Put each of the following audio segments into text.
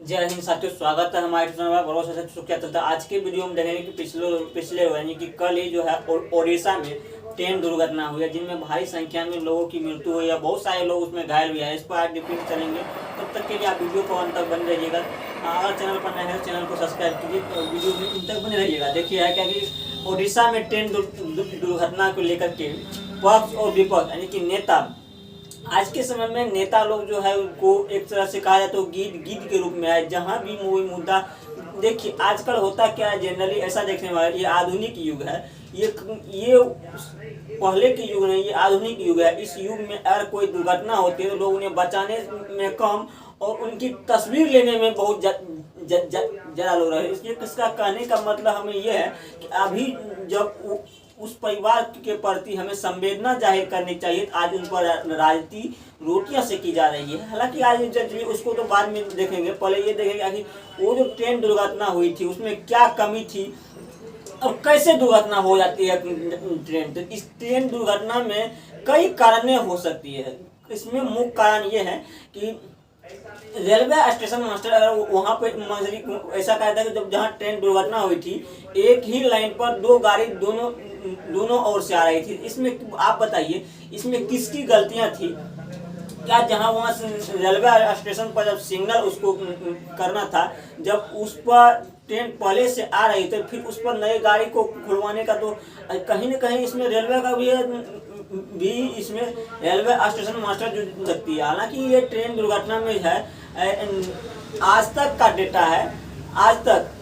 जय हिंद साथियों, स्वागत है हमारे चैनल पर। क्या चलता है आज के वीडियो में देखेंगे कि पिछले यानी कि कल ही जो है ओडिशा में ट्रेन दुर्घटना हुई है, जिनमें भारी संख्या में लोगों की मृत्यु हुई है, बहुत सारे लोग उसमें घायल हुए हैं। इस पर आज डिटेल चलेंगे, तब तक के लिए आप वीडियो को अंत तक बने रहिएगा। अगर चैनल पर नए हैं चैनल को सब्सक्राइब कीजिए, तो वीडियो में अंत तक बने रहिएगा। देखिए है क्या कि ओडिशा में ट्रेन दुर्घटना को लेकर के पक्ष और विपक्ष यानी कि नेता, आज के समय में नेता लोग जो है उनको एक तरह से कहा जाए तो गीत के रूप में है। जहाँ भी मुद्दा देखिए, आजकल होता क्या है, जनरली ऐसा देखने वाला, ये आधुनिक युग है, ये पहले के युग नहीं, ये आधुनिक युग है। इस युग में अगर कोई दुर्घटना होती है तो लोग उन्हें बचाने में कम और उनकी तस्वीर लेने में बहुत ज़्यादा लोग रहे। इसलिए किसका कहने का मतलब हमें यह है कि अभी जब उस परिवार के प्रति हमें संवेदना जाहिर करनी चाहिए। आज उन पर राजनीति रोटियां से की जा रही है। हालांकि आज उसको तो बाद में देखेंगे, पहले ये देखेंगे कि वो जो ट्रेन दुर्घटना हुई थी उसमें क्या कमी थी और कैसे दुर्घटना हो जाती है ट्रेन। तो इस ट्रेन दुर्घटना में कई कारणें हो सकती है। इसमें मुख्य कारण ये है कि रेलवे स्टेशन मास्टर अगर वहाँ पे ऐसा कहता है कि जब जहाँ ट्रेन दुर्घटना हुई थी, एक ही लाइन पर दो गाड़ी दोनों ओर से आ रही थी। इसमें आप बताइए, इसमें किसकी गलतियाँ थी? क्या जहाँ वहाँ रेलवे स्टेशन पर जब सिग्नल उसको करना था, जब उस पर ट्रेन पहले से आ रही थी, फिर उस पर नई गाड़ी को खुलवाने का तो कहीं न कहीं इसमें रेलवे का भी इसमें रेलवे स्टेशन मास्टर जो लगती है। हालांकि ये ट्रेन दुर्घटना में है, आज तक का डेटा है, आज तक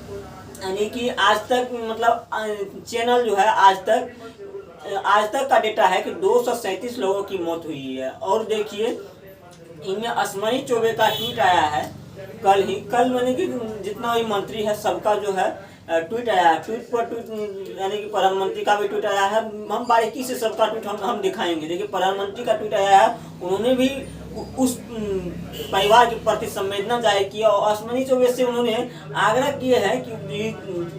यानी कि आज तक मतलब चैनल जो है आज तक का डेटा है कि 237 लोगों की मौत हुई है। और देखिए, इनमें अश्विनी चौबे का ट्वीट आया है कल मैंने कि जितना भी मंत्री है सबका जो है ट्वीट आया है। ट्वीट यानी कि प्रधानमंत्री का भी ट्वीट आया है। हम बारीकी से सबका ट्वीट हम दिखाएंगे। देखिए, प्रधानमंत्री का ट्वीट आया है, उन्होंने भी उस परिवार के प्रति संवेदना जाहिर की और अश्विनी चौबे से उन्होंने आग्रह किए हैं कि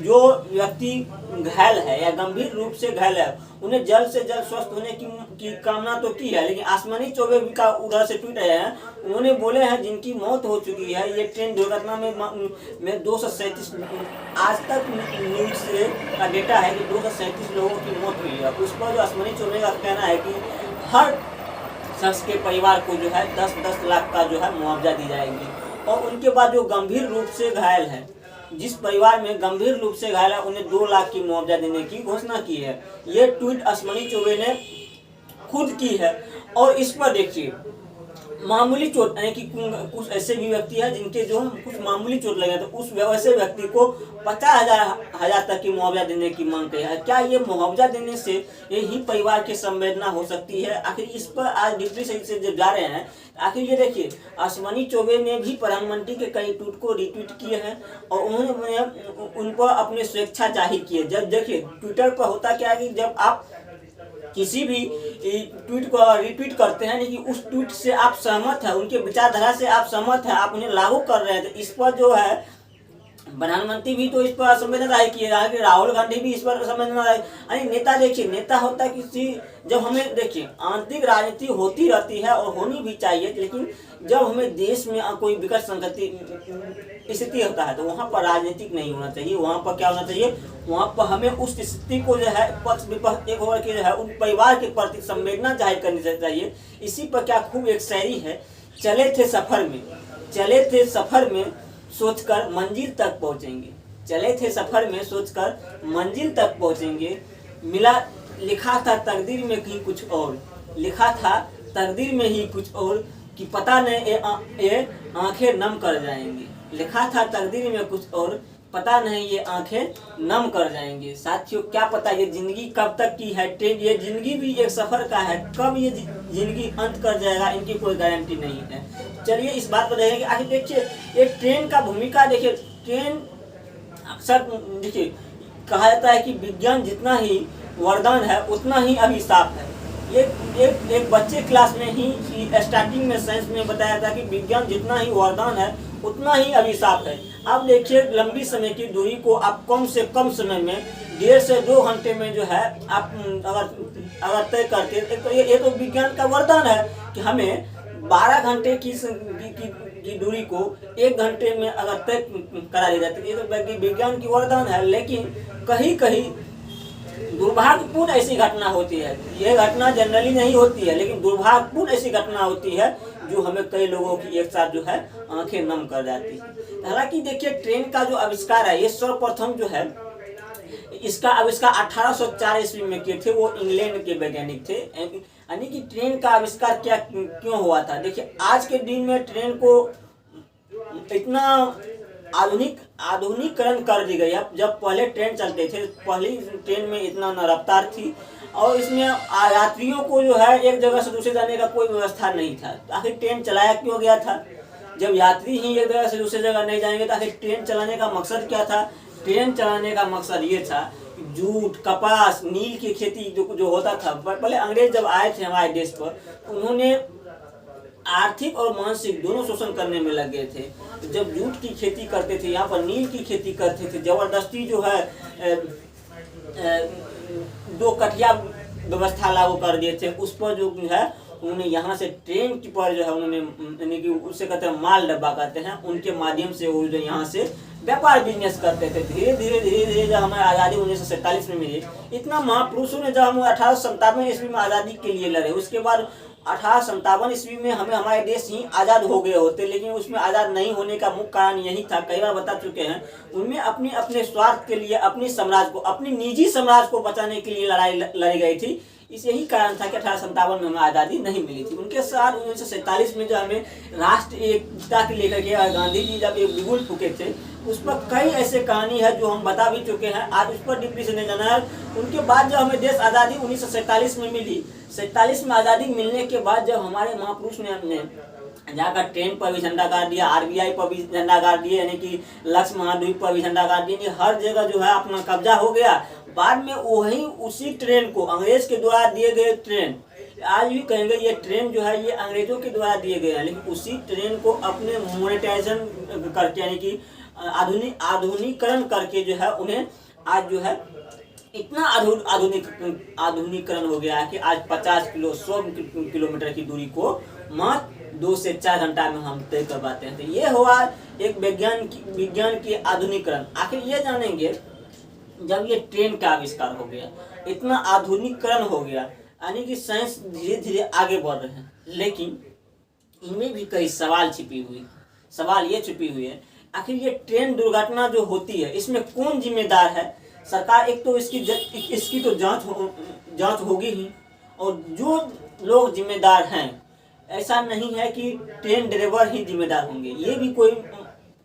जो व्यक्ति घायल है या गंभीर रूप से घायल है उन्हें जल्द से जल्द स्वस्थ होने की कामना तो की है। लेकिन अश्विनी चौबे का उधर से ट्वीट आया है, उन्होंने बोले हैं जिनकी मौत हो चुकी है ये ट्रेन दुर्घटना में 237 आज तक न्यूज से का डेटा है कि 237 लोगों की मौत हुई है। उस पर जो अश्विनी चौबे का कहना है कि हर शख्स के परिवार को जो है 10-10 लाख का जो है मुआवजा दी जाएगी। और उनके बाद जो गंभीर रूप से घायल है, जिस परिवार में गंभीर रूप से घायल है, उन्हें 2 लाख की मुआवजा देने की घोषणा की है। ये ट्वीट अश्विनी चौबे ने खुद की है। और इस पर देखिए, मामूली चोट यानी कि कुछ ऐसे भी व्यक्ति है जिनके जो कुछ मामूली चोट लगे तो उस वैसे व्यक्ति को 50,000 तक की मुआवजा देने की मांग की है। क्या ये मुआवजा देने से यही परिवार की संवेदना हो सकती है? आखिर इस पर आज डिप्टी से जब जा रहे हैं, आखिर ये देखिए, अश्विनी चौबे ने भी प्रधानमंत्री के कई ट्वीट को रिट्वीट किए हैं और उन्होंने उन पर अपनी स्वेच्छा जाहिर की है। जब देखिए, ट्विटर पर होता क्या है कि जब आप किसी भी ट्वीट को रिट्वीट करते हैं, लेकिन उस ट्वीट से आप सहमत हैं, उनके विचारधारा से आप सहमत हैं, आप उन्हें लागू कर रहे हैं, तो इस पर जो है प्रधानमंत्री भी तो इस पर संवेदना जाहिर किए, राहुल गांधी भी इस पर संवेदना जाहिर। नेता देखिए, नेता होता है किसी, जब हमें देखिए आंतरिक राजनीति होती रहती है और होनी भी चाहिए, लेकिन जब हमें देश में कोई विकट संकट स्थिति होता है तो वहाँ पर राजनीतिक नहीं होना चाहिए। वहाँ पर क्या होना चाहिए, वहाँ पर हमें उस स्थिति को जो है पक्ष विपक्ष एक होकर के जो है उन परिवार के प्रति संवेदना जाहिर करनी चाहिए। इसी पर क्या खूब एक शायरी है, चले थे सफर में सोचकर मंजिल तक पहुँचेंगे, चले थे सफर में सोचकर मंजिल तक पहुँचेंगे, लिखा था तकदीर में ही कुछ और, लिखा था तकदीर में ही कुछ और कि पता नहीं ये आंखें नम कर जाएंगी, लिखा था तकदीर में कुछ और, पता नहीं ये आंखें नम कर जाएंगे। साथियों, क्या पता ये जिंदगी कब तक की है ट्रेन, ये जिंदगी भी एक सफर का है, कब ये जिंदगी अंत कर जाएगा इनकी कोई गारंटी नहीं है। चलिए इस बात पर देखेंगे। आखिर देखिए, एक ट्रेन का भूमिका देखिए, ट्रेन अक्सर देखिए कहा जाता है कि विज्ञान जितना ही वरदान है उतना ही अभिशाप है। एक बच्चे क्लास में ही स्टार्टिंग में साइंस में बताया था कि विज्ञान जितना ही वरदान है उतना ही अभिशाप है। अब देखिए, लंबी समय की दूरी को आप कम से कम समय में 1.5 से 2 घंटे में जो है आप अगर तय करते तो ये तो विज्ञान का वरदान है कि हमें 12 घंटे की दूरी को 1 घंटे में अगर तय करा दी जाती है, ये तो विज्ञान की वरदान है। लेकिन कहीं कहीं दुर्भाग्यपूर्ण ऐसी घटना होती है, यह घटना जनरली नहीं होती है, लेकिन दुर्भाग्यपूर्ण ऐसी घटना होती है जो हमें कई लोगों की एक साथ जो है आंखें नम कर जाती है। हालांकि देखिए, ट्रेन का जो आविष्कार है ये सर्वप्रथम जो है इसका आविष्कार 1804 ईस्वी में किए थे, वो इंग्लैंड के वैज्ञानिक थे। यानी कि ट्रेन का आविष्कार क्यों हुआ था? देखिए, आज के दिन में ट्रेन को इतना आधुनिकरण कर दी गई है। जब पहले ट्रेन चलते थे, पहली ट्रेन में इतना न रफ्तार थी और इसमें यात्रियों को जो है एक जगह से दूसरे जाने का कोई व्यवस्था नहीं था। आखिर ट्रेन चलाया क्यों गया था? जब यात्री ही एक जगह से दूसरी जगह नहीं जाएंगे तो आखिर ट्रेन चलाने का मकसद क्या था? ट्रेन चलाने का मकसद ये था कि जूट, कपास, नील की खेती जो होता था, पहले अंग्रेज जब आए थे हमारे देश पर, उन्होंने आर्थिक और मानसिक दोनों शोषण करने में लग गए थे। जब जूट की खेती करते थे, यहाँ पर नील की खेती करते थे, जबरदस्ती जो है 2 कठिया व्यवस्था लागू कर दिए थे। उस पर जो है उन्होंने यहाँ से ट्रेन की पर जो है उन्होंने, यानी कि उससे कहते हैं माल डब्बा कहते हैं, उनके माध्यम से वो जो यहाँ से व्यापार बिजनेस करते थे। धीरे धीरे जब हमें आज़ादी 1947 में मिली, इतना महापुरुषों ने जब हम 1857 ईस्वी में आज़ादी के लिए लड़े, उसके बाद 1857 ईस्वी में हमारे देश ही आज़ाद हो गए होते, लेकिन उसमें आज़ाद नहीं होने का मुख्य कारण यही था, कई बार बता चुके हैं। उनमें अपने स्वार्थ के लिए, अपनी साम्राज्य को, अपनी निजी साम्राज्य को बचाने के लिए लड़ाई लड़ी गई थी। इस यही कारण था कि 1857 में हमें आज़ादी नहीं मिली थी। उनके साथ 1947 में जो हमें राष्ट्र एकता के लेकर के गांधी जी जब एक बिगुल फूके थे, उस पर कई ऐसे कहानी है जो हम बता भी चुके हैं, आज उस पर डीपली से नहीं जाना है। उनके बाद जब हमें देश आज़ादी 1947 में मिली, 47 में आज़ादी मिलने के बाद जब हमारे महापुरुष ने जाकर ट्रेन पर भी झंडा गाड़ दिया, RBI पर भी झंडा गाड़ दिया, यानी कि लक्ष्य महाद्वीप पर भी झंडा गाड़ दिया, हर जगह जो है अपना कब्जा हो गया। बाद में वही उसी ट्रेन को, अंग्रेज के द्वारा दिए गए ट्रेन, आज भी कहेंगे ये ट्रेन जो है ये अंग्रेजों के द्वारा दिए गए हैं, लेकिन उसी ट्रेन को अपने मोनेटाइजेशन करके, यानी कि आधुनिकरण करके जो है उन्हें आज जो है इतना आधुनिकरण हो गया है कि आज 50 किलो 100 किलोमीटर की दूरी को मात्र 2 से 4 घंटा में हम तय कर पाते हैं। तो ये हुआ एक विज्ञान की आधुनिकरण। आखिर ये जानेंगे, जब ये ट्रेन का आविष्कार हो गया, इतना आधुनिकरण हो गया, यानी कि साइंस धीरे धीरे आगे बढ़ रहे हैं, लेकिन इनमें भी कई सवाल सवाल ये छिपी हुई है। आखिर ये ट्रेन दुर्घटना जो होती है, इसमें कौन जिम्मेदार है? सरकार, एक तो इसकी तो जांच होगी ही, और जो लोग जिम्मेदार हैं, ऐसा नहीं है कि ट्रेन ड्राइवर ही जिम्मेदार होंगे, ये भी कोई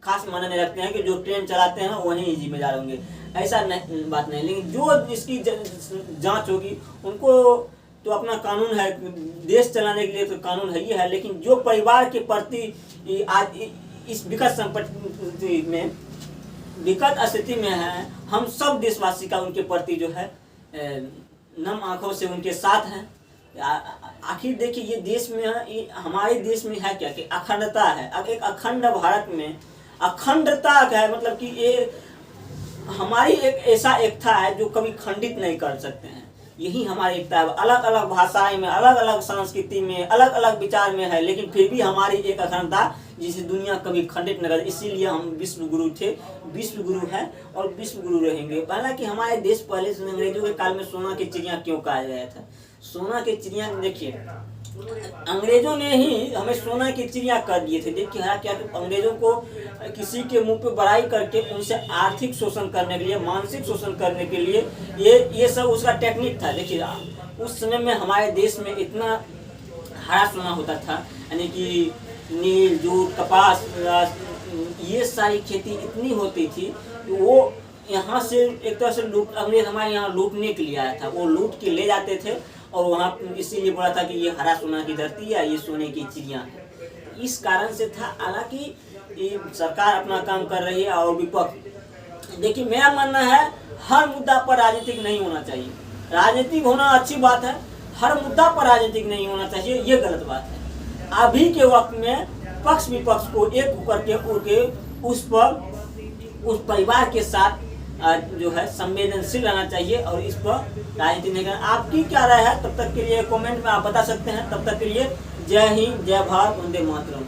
खास मायने नहीं रखते हैं कि जो ट्रेन चलाते हैं वही ही जिम्मेदार होंगे, ऐसा बात नहीं। लेकिन जो इसकी जांच होगी, उनको तो अपना कानून है, देश चलाने के लिए तो कानून है ही है, लेकिन जो परिवार के प्रति आज इस विकट स्थिति में है, हम सब देशवासी का उनके प्रति जो है नम आंखों से उनके साथ हैं। आखिर देखिए, ये देश में है, हमारे देश में है क्या कि अखंडता है। अब एक अखंड भारत में अखंडता है, मतलब कि ये हमारी एक ऐसा एकता है जो कभी खंडित नहीं कर सकते हैं। यही हमारी एकता है। अलग अलग भाषाएं में, अलग अलग संस्कृति में, अलग अलग विचार में है, लेकिन फिर भी हमारी एक अखंडता जिसे दुनिया कभी खंडित न करे। इसीलिए हम विश्व गुरु थे, विश्व गुरु हैं और विश्व गुरु रहेंगे। पहला कि हमारे देश पहले से अंग्रेजों के काल में सोना की चिड़िया क्यों कहा गया था? सोना की चिड़िया, देखिए अंग्रेजों ने ही हमें सोना की चिड़िया कर दिए थे। देखिए क्या अंग्रेजों को किसी के मुंह पे बड़ाई करके उनसे आर्थिक शोषण करने के लिए, मानसिक शोषण करने के लिए ये सब उसका टेक्निक था। देखिए उस समय में हमारे देश में इतना हरा सोना होता था, यानी कि नील, जूट, कपास, ये सारी खेती इतनी होती थी कि वो यहाँ से एक तरह से अंग्रेज हमारे यहाँ लूटने के लिए आया था। वो लूट के ले जाते थे और वहाँ इसीलिए बोला था कि ये हरा सोना की धरती है, ये सोने की चिड़िया है। इस कारण से था। हालांकि सरकार अपना काम कर रही है और विपक्ष, देखिए मेरा मानना है हर मुद्दा पर राजनीतिक नहीं होना चाहिए। राजनीतिक होना अच्छी बात है, हर मुद्दा पर राजनीतिक नहीं होना चाहिए, ये गलत बात है। अभी के वक्त में पक्ष विपक्ष को एक करके उस परिवार के साथ जो है संवेदनशील रहना चाहिए और इस पर राजनीति नहीं करना। आपकी क्या राय है? तब तक के लिए कमेंट में आप बता सकते हैं। तब तक के लिए जय हिंद, जय भारत, वंदे मातरम।